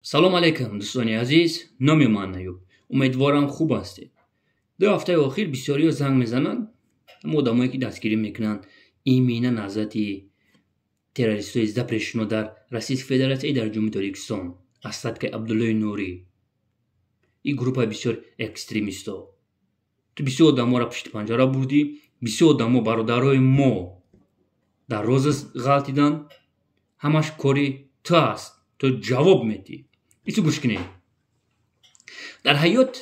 салом алейкум дӯстони азиз, номи ман Аюб. Умедворам хуб ҳастед. ду ҳафтаи охир бисёриҳо занг мезананд, одамое ки дастгирӣ мекунанд имина назарати террористҳои запрещено дар Российской Федератсия и дар Ҷумҳурии Тоҷикистон, Асадкай Абдуллои Нурӣ, и группа бисёр экстремистҳо. Ту бисёр одаморо пишти панҷара бурдӣ, бисёр одамо бародарои мо дар роза ғалтиданд, ҳамаш кори ту аст, ту ҷавоб медиҳӣ. ису гӯш кунед. Дар ҳаёт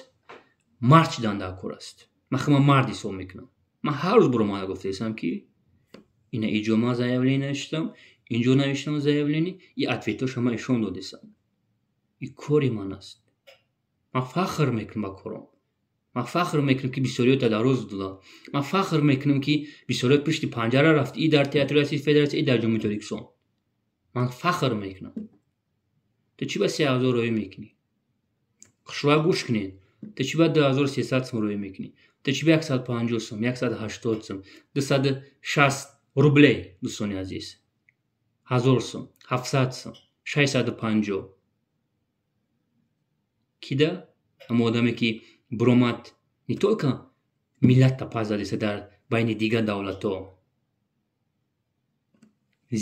мард шудан дар кор аст. Ман худам мард ҳисоб мекунам. Ман ҳар рӯз буромада гуфтаистам ки ина иҷо ман заявление навиштам, инҷо навиштам заявление, и ответҳош ҳама ишон додистам. И кори ман аст. Ман фахр мекунам ба корам. Ман фахр мекунам ки бисёриҳоятро дар роз додам. Ман фахр мекунам ки бисёриҳо пишти панҷара рафт, и дар театри Российской Федератсия, и дар Ҷумҳурии Тоҷикистон. Ман фахр мекунам. Ту чӣ ба 3000 роҳӣ мекунӣ? хушроя гӯш кунед. Ту чӣ ба 2300 сум роҳӣ мекунӣ? Ту чӣ ба 150 сум, 180 сум, 260 рублей, дӯстони азиз, 1000 сум, 700 сум, 650. Кида ҳама одаме ки биромад не только миллатта пас задиста дар байни дигар давлатҳо,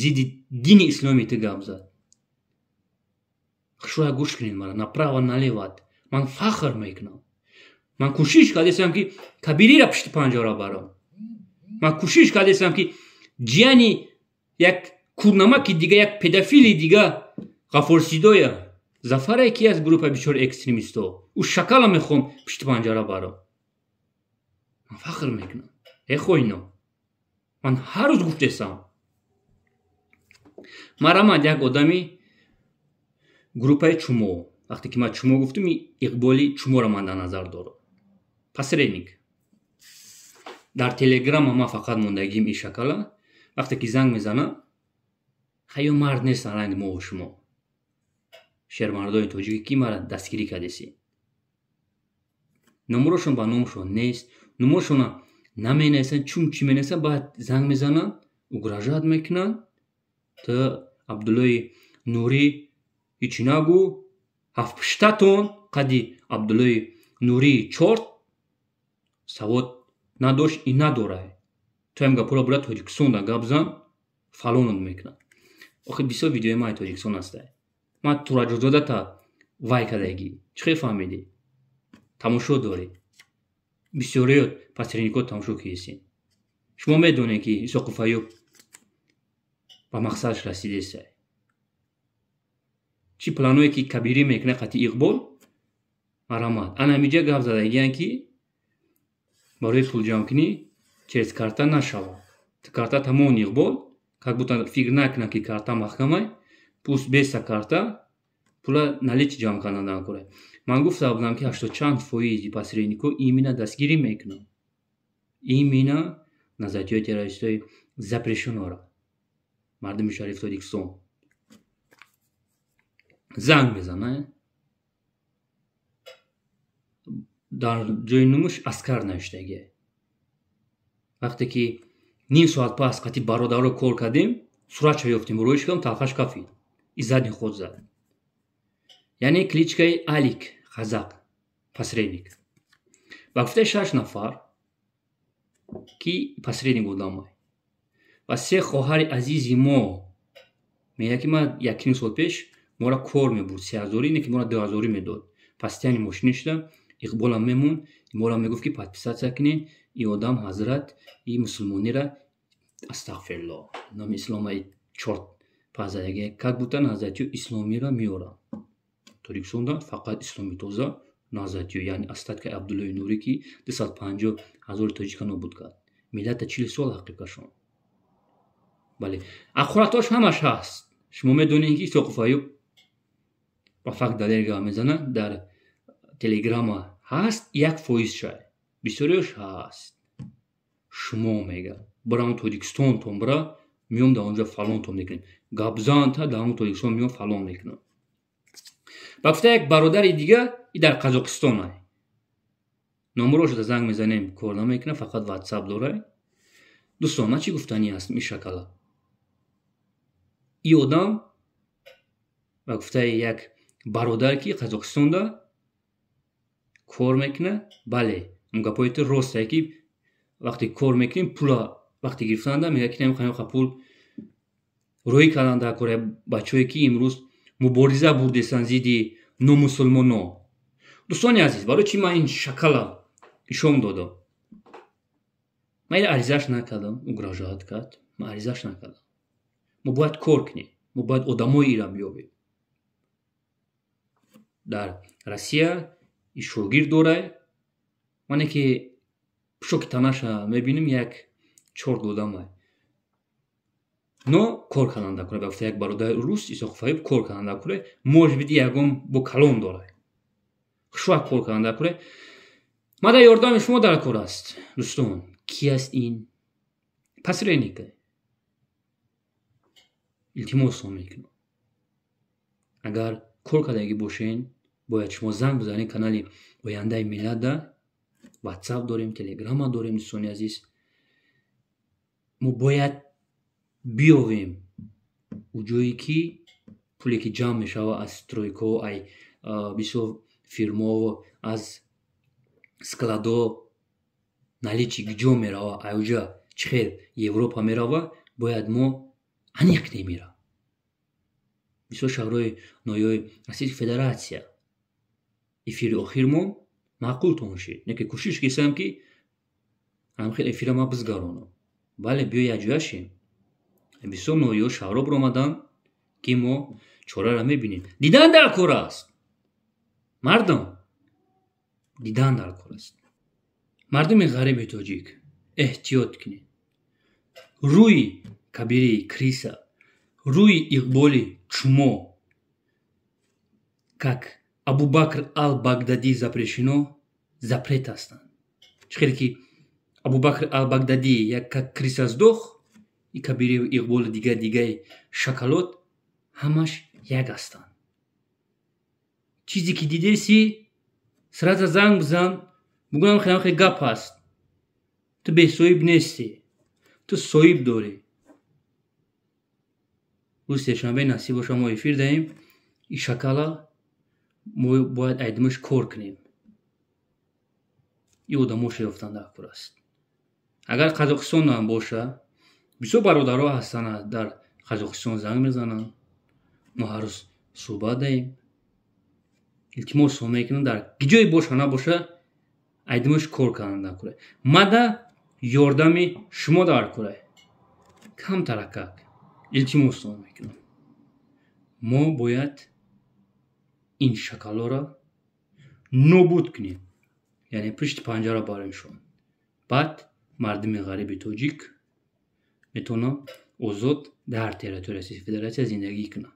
зидди дини исломи ту гап зад. хушроя гӯш кунед мара, направо налево. Ман фахр мекунам. Ман кӯшиш кардистам ки Кабириро пишти панҷара барам. Ман кӯшиш кардистам ки ҷияни як курнамаки дига, як педофили дига, Ғафурсидоя, Зафаре ки аз группа бисёр экстремистҳо, ӯ шакала мехоҳам пишти панҷара барам. Ман фахр мекунам. Хоино, ман ҳар рӯз гуфтаистам. Марамад як одами группаи чумо, вақте ки ман чумо гуфтам, иқболи чуморо ман дар назар дорам. Посредник. Дар телеграм ман фақат мондагим ин шакала. Вақте ки занг мезанам, хаё мард нестан ранги мо ва шумо. Шермардони тоҷикӣ ки мара дастгирӣ кардеси. Номерошон ба номшон нест, номошона наменависанд, чун чӣ менависанд, баъд занг мезананд, угрожат мекунанд. Ту Абдуллои Нурӣ ҳичи нагӯ, 7-8тон қадди Абдуллои Нурии чорт савод надошт, и надорад. Ту ҳам гапҳоро бура Тоҷикистонда гап зан, фалонат мекунад. Охир бисёр видеои ман Тоҷикистон аста. Ман Тураҷозодата вай кардагӣ. Чӣ хел фаҳмидӣ? Тамошо дорӣ. Бисёриҳо посредникҳо тамошо кардисин. Шумо медонед ки Исоқов Аюб ба мақсадаш расидеста. Чӣ планое ки Кабирӣ мекунад қатъи Иқбол, марамад. Анамиҷа гап задагиянд ки барои пулҷамъкунӣ через карта нашавад. Ту карта тамони Иқбол, как будто фикр накунад ки карта маҳкамай, пуст беста карта, пула наличи ҷамъ кардан дар кора. Ман гуфта будам ки 80 чанд фоизи посредникҳо имина дастгирӣ мекунанд. Имина назариёи террористҳои запрешенора. Мардуми шариф Тоҷикистон занг мезанад. Дар ҷои нумуш аскар навиштагӣ. Вақте ки ним соат пас қатъи бародаро кор кардем, суратшо ёфтем, роиш кардам, талхаш кафид. И задни худ зад. Яъне кличкаи Алик Қазақ, посредник. Ба гуфтаи 6 нафар ки посредник одамай ва 3 хоҳари азизи мо, меяд ки ман 1 сол пеш мора кор мебурд, 3000, не ки мора 2000 медод. Пастияни мошини шуда, Иқболам мемон, мора мегуфт ки подписатсия кунед, и одам ҳазрат и мусулмонира, астағфируллоҳ, номи исломаи чорт пазадагӣ, как будто назариёи исломиро меорад. Тоҷикистонда фақат исломи тоза назариё, яъне Асадкай Абдуллои Нурӣ ки 250 000 тоҷика нобуд кард. Миллата 40 сол ақиб кашонд. Бале, ахуратош ҳамаш ҳаст. Шумо медонед ки Исоқов Аюб ба факт далел гап мезанад, дар телеграма ҳаст 1% шай. Бисёриёш ҳаст. Шумо мега барам Тоҷикистонтон бара, меом дар онҷа фалонтон мекунем. Гапзанта дар ҳамон Тоҷикистон меом фалон мекунам. Ба гуфта як бародари дига, и дар Қазоқистон ай. Номеро шуда занг мезанем, кор намекунад, фақат WhatsApp дорад. Дӯстон, ман чӣ гуфтанӣ ҳастм ин шакала? И одам ба гуфтаи як бародар ки Қазоқистонда кор мекуна, бале гапои ту ростае ки вақте кор мекунем пула вақте гирифтанда мега ки намехоҳем пул рӯй карданда кора бачое ки имрӯз мубориза бурдестанд зидди номусулмоно. дӯстони азиз, барои чӣ ман ин шакала ишон додам? ман ин аризаш накардам, угрожоат кард, ман аризаш накардам. мо бояд кор кунем, мо бояд одамои ира биёбем. дар Россия и шогирд дорад, мане ки пушоки танаша мебинем як чор додамай. но кор каранда кура, бафта як бародари рус Исоқ Фаиб кор каранда кура, может быть ягон бо калон дорад. хушвақ кор каранда кура. ма дар ёрдами шумо дар кор аст. дӯстон, ки аст ин? посредника. илтимосом мекунам. агар кор кардагӣ бошен, бояд шумо занг бизанед канали Ояндаи Миллатда. WhatsApp дорем, Telegram дорем. дӯстони азиз, мо бояд биёвем уҷое ки пуле ки ҷамъ мешава аз стройкаҳо, ай бисёр фирмаҳо, аз складо наличи ҷо мерава, айҷа чихел Европа мерава, бояд мо аниқ немира. бисёр шаҳрҳои ноёи Российской Федератсия эфири охирмон маъқул томошед. неки кӯшиш кисам ки ҳамхел эфира ма бизгаронам. бале биё якҷояшем. бисёр ноёи шаҳрҳо биромадан ки мо чорара мебинем. дидан дар кор аст. мардам, дидан дар кор аст. мардуми ғариби тоҷик, эҳтиёт кунед. рӯи кабираи криса, рӯи иқболи чумо, как Абубакр ал-Багдади запрещено, запрет ҳастанд. чихеле ки Абубакр ал-Багдади як как криса сдох, и кабираи иқболи дигаи шоколад ҳамаш як ҳастанд. чизе ки дидеси сразу занг бизан, бигӯям хеле гап аст. ту бесоҳиб нестӣ, ту соҳиб дорӣ. рӯзи сешанбе насиб боша мо эфир даҳем. ин шакала мо бояд айдамаш кор кунем. ин одамоша ёфтан дар кор аст. агар Қазоқистон ҳам боша, бисёр бародарҳо ҳастанд дар Қазоқистон занг мезананд. мо ҳар рӯз суҳбат даҳем. илтимосом мекунам дар гиҷое боша набоша, айдамаш кор кардан кура. мада ёрдами шумо дар кура. камтаракак илтимосом мекунам. мо бояд ин шакалора нобуд кунем. яъне пишти панҷара баремшон. баъд мардуми ғариби тоҷик метавонад озод дар территорияи Российской Федератсия зиндагӣ кунад.